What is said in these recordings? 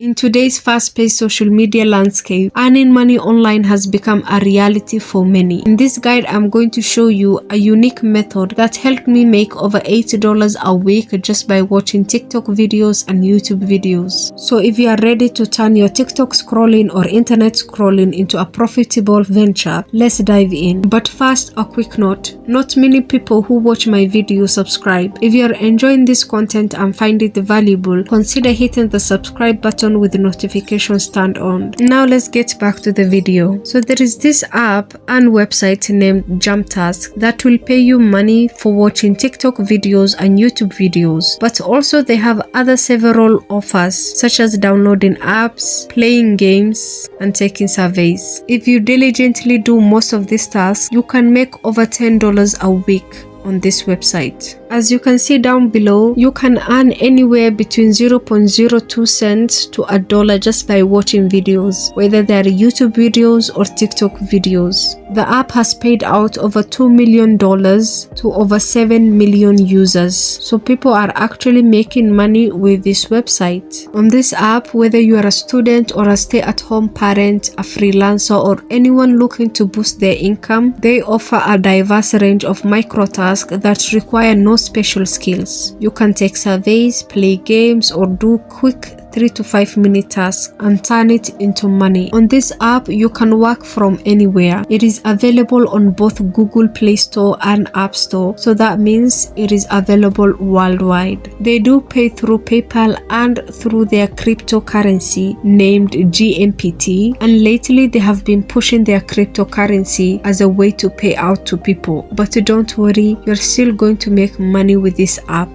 In today's fast-paced social media landscape, earning money online has become a reality for many. In this guide, I'm going to show you a unique method that helped me make over $80 a week just by watching TikTok videos and YouTube videos. So if you are ready to turn your TikTok scrolling or internet scrolling into a profitable venture, let's dive in. But first, a quick note. Not many people who watch my video subscribe. If you are enjoying this content and find it valuable, consider hitting the subscribe button with the notifications turned on. Now let's get back to the video. So there is this app and website named Jump Task that will pay you money for watching TikTok videos and YouTube videos, but also they have other several offers such as downloading apps, playing games, and taking surveys. If you diligently do most of these tasks, you can make over $10 a week on this website. As you can see down below, you can earn anywhere between 0.02 cents to $1 just by watching videos, whether they are YouTube videos or TikTok videos. The app has paid out over $2 million to over 7 million users. So people are actually making money with this website. On this app, whether you are a student or a stay-at-home parent, a freelancer, or anyone looking to boost their income, they offer a diverse range of micro tasks that require no special skills. You can take surveys, play games, or do quick 3 to 5 minute tasks and turn it into money. On this app, you can work from anywhere. It is available on both Google Play Store and App Store, so that means it is available worldwide. They do pay through PayPal and through their cryptocurrency named GMPT, and lately they have been pushing their cryptocurrency as a way to pay out to people. But don't worry, you're still going to make money with this app.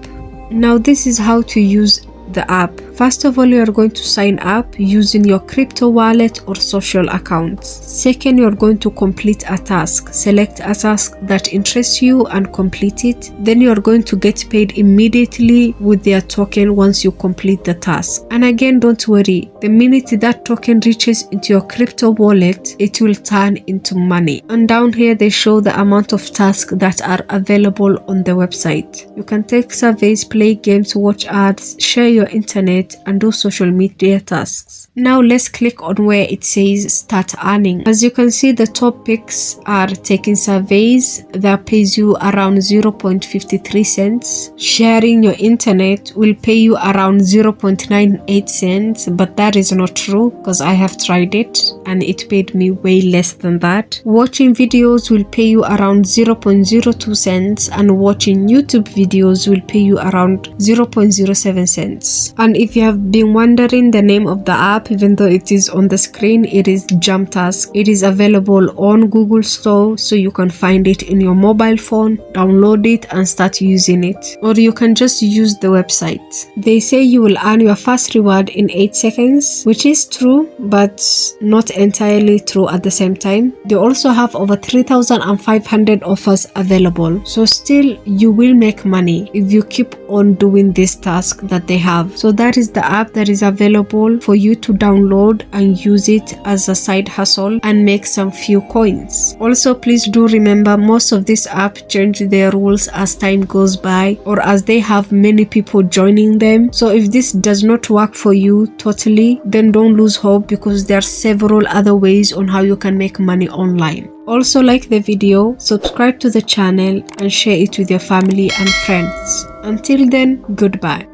Now this is how to use the app. First of all, you are going to sign up using your crypto wallet or social accounts. Second, you are going to complete a task. Select a task that interests you and complete it. Then you are going to get paid immediately with their token once you complete the task. And again, don't worry, the minute that token reaches into your crypto wallet, it will turn into money. And down here, they show the amount of tasks that are available on the website. You can take surveys, play games, watch ads, share your internet, and do social media tasks. Now let's click on where it says start earning. As you can see, the top picks are taking surveys that pays you around 0.53 cents. Sharing your internet will pay you around 0.98 cents, but that is not true because I have tried it and it paid me way less than that. Watching videos will pay you around 0.02 cents, and watching YouTube videos will pay you around 0.07 cents. And if you have been wondering the name of the app, even though it is on the screen, it is Jump Task. It is available on Google Store, so you can find it in your mobile phone, download it and start using it. Or you can just use the website. They say you will earn your first reward in 8 seconds, which is true, but not entirely true at the same time. They also have over 3,500 offers available. So still, you will make money if you keep on doing this task that they have. So that is the app that is available for you to download and use it as a side hustle and make some few coins. Also, please do remember, most of these apps change their rules as time goes by or as they have many people joining them. So if this does not work for you totally, then don't lose hope, because there are several other ways on how you can make money online. Also, like the video, subscribe to the channel and share it with your family and friends. Until then, goodbye.